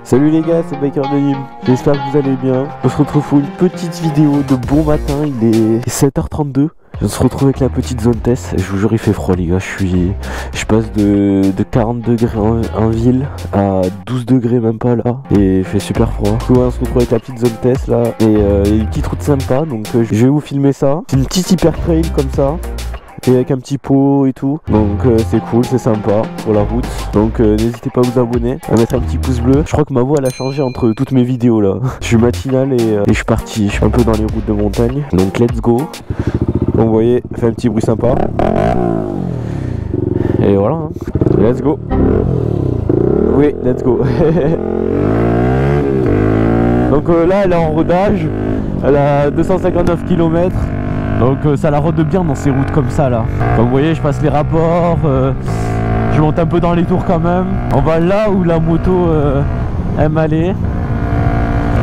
Salut les gars, c'est Biker Denim, j'espère que vous allez bien. On se retrouve pour une petite vidéo de bon matin, il est 7h32. On se retrouve avec la petite zone test. Je vous jure il fait froid les gars, je passe de 40 degrés en ville à 12 degrés même pas là. Et il fait super froid. Donc, ouais, on se retrouve avec la petite zone test là. Et une petite route sympa, donc je vais vous filmer ça. C'est une petite hyper trail comme ça. Et avec un petit pot et tout, donc c'est cool, c'est sympa pour la route. Donc n'hésitez pas à vous abonner, à mettre un petit pouce bleu. Je crois que ma voix elle a changé entre toutes mes vidéos là. Je suis matinal et je suis parti, je suis un peu dans les routes de montagne. Donc let's go. Donc vous voyez, fait un petit bruit sympa. Et voilà, hein. Let's go. Oui, let's go. Donc là elle est en rodage, elle a 259 km. Donc ça la rôde bien dans ces routes comme ça là. Comme vous voyez, je passe les rapports, je monte un peu dans les tours quand même. On va là où la moto aime aller.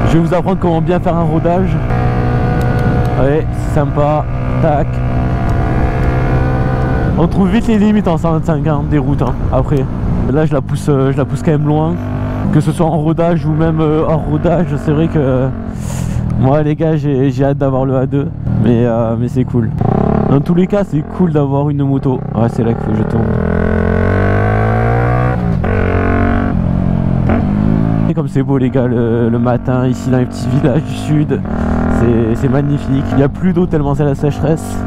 Je vais vous apprendre comment bien faire un rodage. Ouais, c'est sympa. Tac. On trouve vite les limites en 125 hein, des routes hein. Après. Là je la pousse quand même loin. Que ce soit en rodage ou même hors rodage, c'est vrai que moi les gars j'ai hâte d'avoir le A2. Mais c'est cool. Dans tous les cas c'est cool d'avoir une moto. Ouais, c'est là qu'il faut que je tourne. Et comme c'est beau les gars le matin ici dans les petits villages du sud, c'est magnifique. Il n'y a plus d'eau tellement c'est la sécheresse.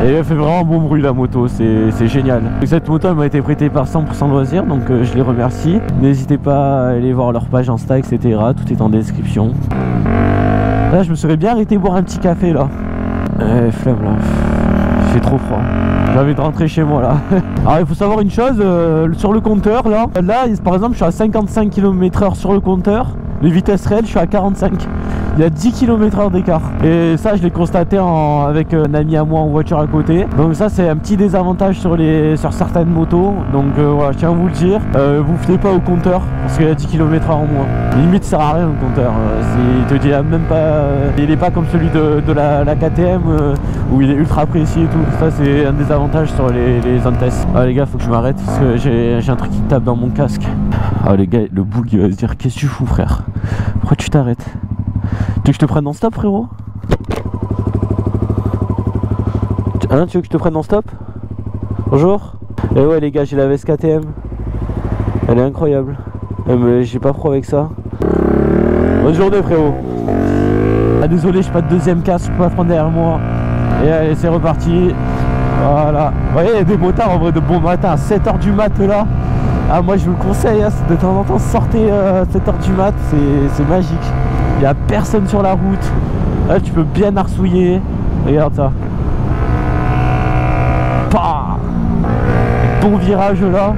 Et elle fait vraiment un bon bruit la moto, c'est génial. Cette moto elle m'a été prêtée par 100% Loisirs, donc je les remercie. N'hésitez pas à aller voir leur page Insta, etc. Tout est en description. Là je me serais bien arrêté boire un petit café là. Flemme là, il fait trop froid. J'ai envie de rentrer chez moi là. Alors il faut savoir une chose, sur le compteur là par exemple je suis à 55 km/h sur le compteur. Les vitesses réelles je suis à 45. Il y a 10 km/h d'écart. Et ça je l'ai constaté avec un ami à moi en voiture à côté. Donc ça c'est un petit désavantage sur certaines motos. Donc voilà, je tiens à vous le dire. Vous ne fiez pas au compteur parce qu'il y a 10 km/h en moins. Limite ça sert à rien le compteur. Il te dit même pas. Il est pas comme celui de la KTM où il est ultra précis et tout. Ça c'est un désavantage sur les zones test. Ah les gars faut que je m'arrête parce que j'ai un truc qui tape dans mon casque. Ah les gars, le boug il va se dire qu'est-ce que tu fous frère? Pourquoi tu t'arrêtes? Tu veux que je te prenne en stop frérot? Hein, tu veux que je te prenne en stop? Bonjour. Et ouais les gars, j'ai la veste KTM. Elle est incroyable. Mais j'ai pas pro avec ça. Bonne journée frérot. Ah désolé, j'ai pas de deuxième casque, je peux pas prendre derrière moi. Et allez c'est reparti. Voilà. Vous voyez il y a des motards en vrai de bon matin à 7h du mat là. Ah moi je vous le conseille hein, de temps en temps sortez à 7h du mat, c'est magique. Il n'y a personne sur la route. Là tu peux bien arsouiller. Regarde ça. Pah, bon virage là.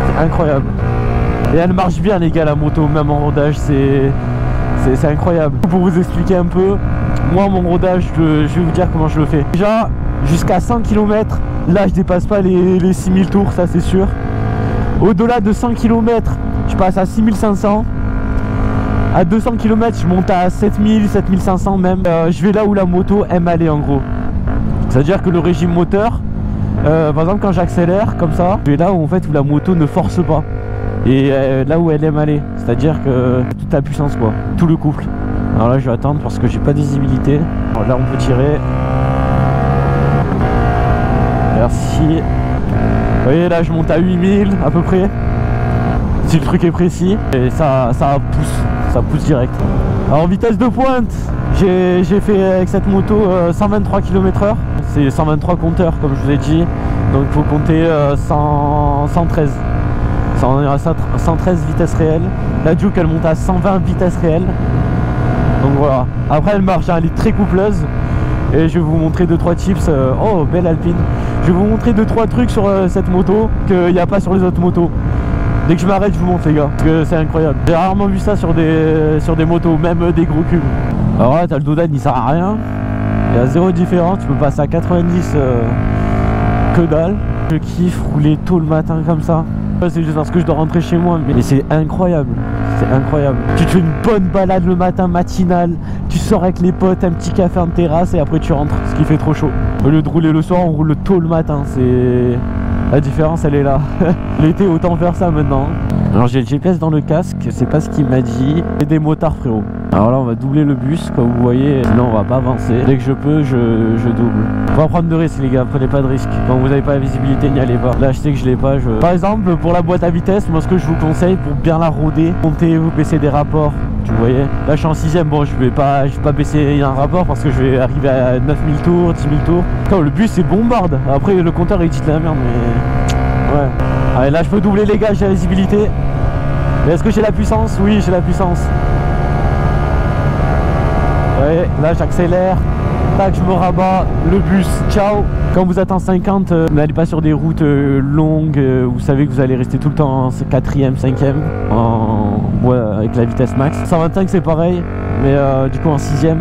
C'est incroyable. Et elle marche bien les gars la moto, même en rodage c'est incroyable. Pour vous expliquer un peu, moi mon rodage je vais vous dire comment je le fais. Déjà jusqu'à 100 km, là je dépasse pas les 6000 tours, ça c'est sûr. Au-delà de 100 km, je passe à 6500. À 200 km, je monte à 7000, 7500 même. Je vais là où la moto aime aller en gros. C'est-à-dire que le régime moteur, par exemple quand j'accélère comme ça, je vais là où en fait où la moto ne force pas. Et là où elle aime aller. C'est-à-dire que toute la puissance quoi, tout le couple. Alors là je vais attendre parce que j'ai pas de visibilité. Alors là on peut tirer. Merci. Vous voyez là je monte à 8000 à peu près. Si le truc est précis. Et ça pousse direct. Alors en vitesse de pointe, j'ai fait avec cette moto 123 km/h. C'est 123 compteurs comme je vous ai dit. Donc il faut compter 113. 113 vitesses réelles. La Duke elle monte à 120 vitesses réelles. Donc voilà. Après elle marche, hein, elle est très coupleuse. Et je vais vous montrer 2-3 tips. Oh belle Alpine. Je vais vous montrer 2-3 trucs sur cette moto qu'il n'y a pas sur les autres motos. Dès que je m'arrête je vous montre les gars, parce que c'est incroyable. J'ai rarement vu ça sur des motos, même des gros cubes. Alors là t'as le dodan, il sert à rien. Il y a zéro différence, tu peux passer à 90 que dalle. Je kiffe rouler tôt le matin comme ça. C'est juste parce que je dois rentrer chez moi, mais c'est incroyable. c'est incroyable. Tu te fais une bonne balade le matin matinal, tu sors avec les potes, un petit café en terrasse et après tu rentres, ce qui fait trop chaud. Au lieu de rouler le soir, on roule tôt le matin, c'est... La différence elle est là. L'été autant faire ça maintenant. Alors j'ai le GPS dans le casque, c'est pas ce qu'il m'a dit. Et des motards frérot. Alors là on va doubler le bus comme vous voyez, sinon on va pas avancer. Dès que je peux je double. Faut pas prendre de risques les gars, prenez pas de risques. Quand vous avez pas la visibilité n'y allez pas. Là je sais que je l'ai pas. Par exemple pour la boîte à vitesse, moi ce que je vous conseille pour bien la rôder, montez vous baissez des rapports. Tu voyez, là je suis en 6ème, bon je vais pas baisser un rapport parce que je vais arriver à 9000 tours, 10 000 tours. Quand le bus c'est bombarde, après le compteur il dit de la merde mais... Ouais. Allez là je peux doubler les gars, j'ai la visibilité. Mais est-ce que j'ai la puissance? Oui j'ai la puissance. Ouais, là j'accélère. Tac, je me rabats, le bus, ciao. Quand vous êtes en 50, n'allez pas sur des routes longues, vous savez que vous allez rester tout le temps en 4ème, 5ème, avec la vitesse max. 125 c'est pareil, mais du coup en 6ème.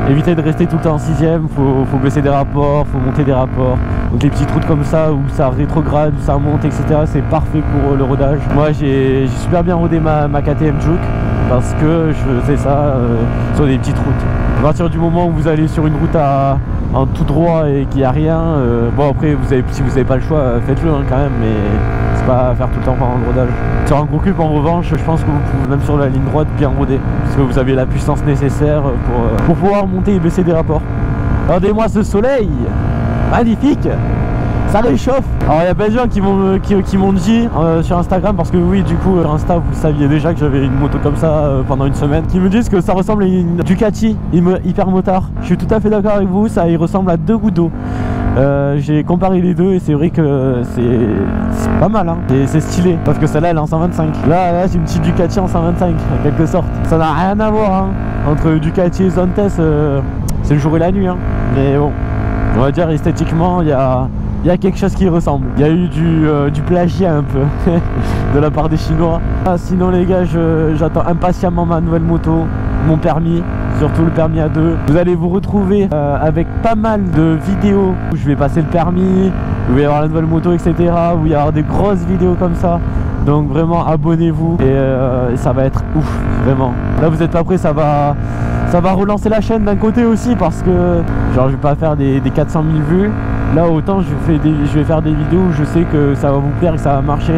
Évitez de rester tout le temps en 6ème, faut baisser des rapports, faut monter des rapports. Donc les petites routes comme ça où ça rétrograde, où ça monte, etc. c'est parfait pour le rodage. Moi j'ai super bien rodé ma KTM Juke parce que je faisais ça sur des petites routes. À partir du moment où vous allez sur une route en tout droit et qu'il n'y a rien, bon après si vous n'avez pas le choix, faites-le quand même, mais c'est pas à faire tout le temps pendant le rodage. Sur un gros cube en revanche, je pense que vous pouvez même sur la ligne droite bien roder, parce que vous avez la puissance nécessaire pour pouvoir monter et baisser des rapports. Regardez-moi ce soleil, magnifique, ça réchauffe. Alors il y a plein de gens qui m'ont dit sur Instagram, parce que oui du coup sur Insta vous saviez déjà que j'avais une moto comme ça pendant une semaine, qui me disent que ça ressemble à une Ducati hyper motard. Je suis tout à fait d'accord avec vous, ça il ressemble à 2 gouttes d'eau. J'ai comparé les deux et c'est vrai que c'est pas mal hein. C'est stylé parce que celle-là elle est en 125. Là j'ai une petite Ducati en 125 en quelque sorte. Ça n'a rien à voir hein. Entre Ducati et Zontes, c'est le jour et la nuit hein. Mais bon, on va dire esthétiquement il y a quelque chose qui ressemble. Il y a eu du plagiat un peu de la part des Chinois. Ah, sinon les gars, j'attends impatiemment ma nouvelle moto, mon permis, surtout le permis A2. Vous allez vous retrouver avec pas mal de vidéos où je vais passer le permis, où il va y avoir la nouvelle moto, etc. Où il va y avoir des grosses vidéos comme ça. Donc vraiment abonnez-vous et ça va être ouf, vraiment. Là vous êtes pas prêts, ça va relancer la chaîne d'un côté aussi parce que genre je vais pas faire des 400 000 vues. Là autant je vais faire des vidéos où je sais que ça va vous plaire et que ça va marcher.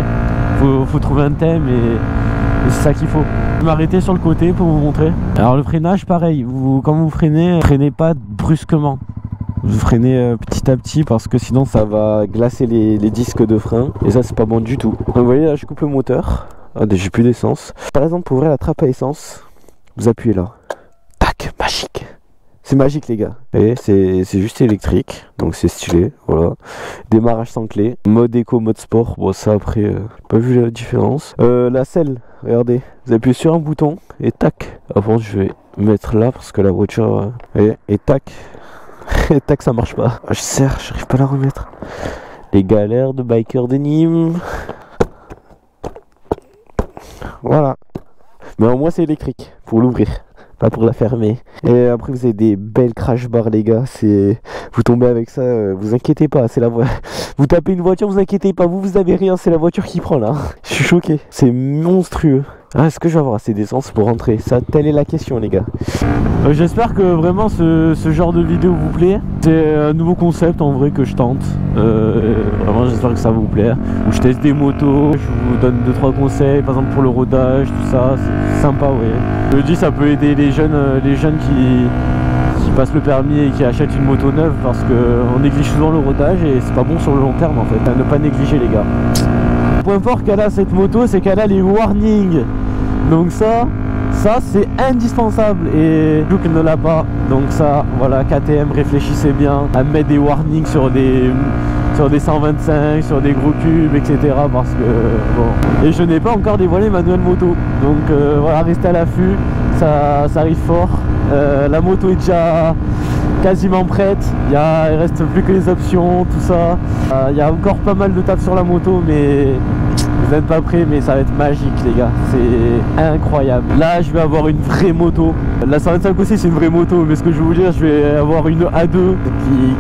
Faut trouver un thème et c'est ça qu'il faut. Je vais m'arrêter sur le côté pour vous montrer. Alors le freinage pareil, quand vous freinez pas brusquement. Vous freinez petit à petit parce que sinon ça va glacer les disques de frein et ça c'est pas bon du tout. Donc vous voyez là je coupe le moteur. Ah, j'ai plus d'essence. Par exemple pour ouvrir la trappe à essence, vous appuyez là. Tac, magique. C'est magique les gars. Et c'est juste électrique, donc c'est stylé, voilà. Démarrage sans clé, mode éco, mode sport. Bon ça après, j'ai pas vu la différence. La selle, regardez, vous appuyez sur un bouton et tac. Avant je vais mettre là parce que la voiture, et tac. Et tac ça marche pas. Je serre, j'arrive pas à la remettre. Les galères de biker de Nîmes. Voilà. Mais au moins c'est électrique pour l'ouvrir, pas pour la fermer. Et après vous avez des belles crash bars les gars. Vous tombez avec ça, vous inquiétez pas, c'est la vous tapez une voiture, vous inquiétez pas, vous avez rien, c'est la voiture qui prend là. Je suis choqué, c'est monstrueux. Ah, est-ce que je vais avoir assez d'essence pour rentrer? Ça, telle est la question les gars. J'espère que vraiment ce genre de vidéo vous plaît. C'est un nouveau concept en vrai que je tente. Vraiment j'espère que ça va vous plaire. Où je teste des motos, je vous donne 2-3 conseils, par exemple pour le rodage, tout ça, c'est sympa ouais. Je me dis ça peut aider les jeunes qui passent le permis et qui achètent une moto neuve parce qu'on néglige souvent le rodage et c'est pas bon sur le long terme en fait. À ne pas négliger les gars. Le point fort qu'elle a cette moto, c'est qu'elle a les warnings. Donc ça c'est indispensable et Juke ne l'a pas. Donc ça, voilà, KTM, réfléchissez bien à mettre des warnings sur des 125, sur des gros cubes, etc. Parce que bon. Et je n'ai pas encore dévoilé ma nouvelle moto. Donc voilà, restez à l'affût, ça arrive fort. La moto est déjà quasiment prête. Il reste plus que les options, tout ça. Il y a encore pas mal de taf sur la moto, mais vous n'êtes pas prêts, mais ça va être magique les gars, c'est incroyable. Là je vais avoir une vraie moto. La 125 aussi c'est une vraie moto, mais ce que je vais vous dire, je vais avoir une A2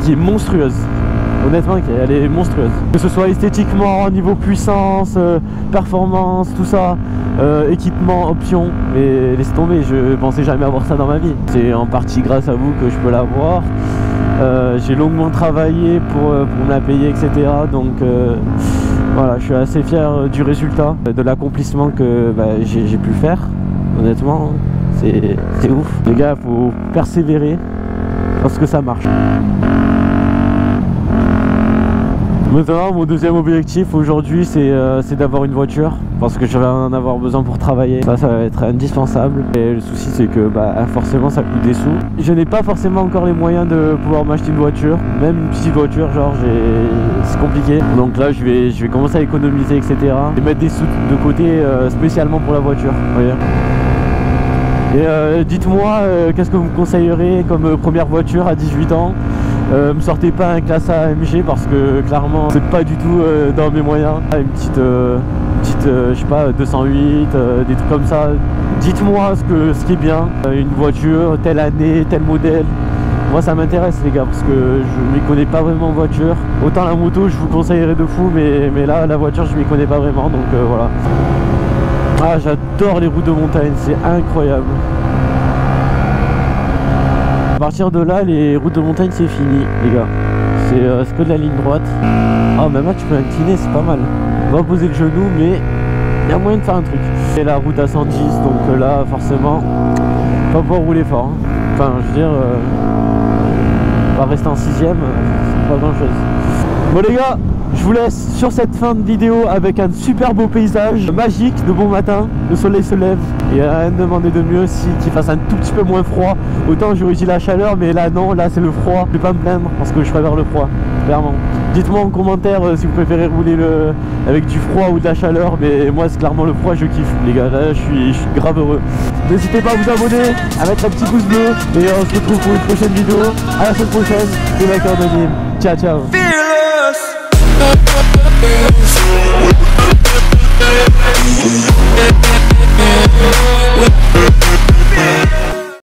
qui est monstrueuse. Honnêtement, elle est monstrueuse. Que ce soit esthétiquement, niveau puissance, performance, tout ça, équipement, options. Mais laisse tomber, je pensais jamais avoir ça dans ma vie. C'est en partie grâce à vous que je peux l'avoir. J'ai longuement travaillé pour me la payer, etc. Donc voilà, je suis assez fier du résultat, de l'accomplissement que j'ai pu faire. Honnêtement, c'est ouf. Les gars, faut persévérer parce que ça marche. Maintenant, mon deuxième objectif aujourd'hui, c'est d'avoir une voiture parce que je vais en avoir besoin pour travailler. Ça va être indispensable. Et le souci, c'est que forcément, ça coûte des sous. Je n'ai pas forcément encore les moyens de pouvoir m'acheter une voiture, même une petite voiture, genre c'est compliqué. Donc là, je vais commencer à économiser, etc. Et mettre des sous de côté spécialement pour la voiture. Vous voyez. Et dites-moi, qu'est-ce que vous me conseillerez comme première voiture à 18 ans? Me sortez pas un classe AMG parce que clairement c'est pas du tout dans mes moyens. Une petite je sais pas, 208, des trucs comme ça. Dites-moi ce qui est bien. Une voiture, telle année, tel modèle. Moi ça m'intéresse les gars parce que je m'y connais pas vraiment en voiture. Autant la moto je vous conseillerais de fou, mais là la voiture je m'y connais pas vraiment, donc voilà. Ah, j'adore les routes de montagne, c'est incroyable. À partir de là, les routes de montagne c'est fini les gars. C'est que de la ligne droite. Ah, même là tu peux incliner, c'est pas mal. On va poser le genou, mais il y a moyen de faire un truc. Et la route à 110, donc là forcément pas pouvoir rouler fort, hein. Enfin je veux dire on va rester en 6ème, c'est pas grand chose. Bon les gars, je vous laisse sur cette fin de vidéo avec un super beau paysage magique de bon matin. Le soleil se lève et rien de demander de mieux si qu'il fasse un tout petit peu moins froid. Autant j'aurais dit la chaleur, mais là non, là c'est le froid. Je vais pas me plaindre parce que je préfère le froid, clairement. Dites-moi en commentaire si vous préférez rouler avec du froid ou de la chaleur, mais moi c'est clairement le froid, je kiffe les gars, là je suis grave heureux. N'hésitez pas à vous abonner, à mettre un petit pouce bleu et on se retrouve pour une prochaine vidéo. À la semaine prochaine, c'est Biker de Nîmes. Ciao ciao.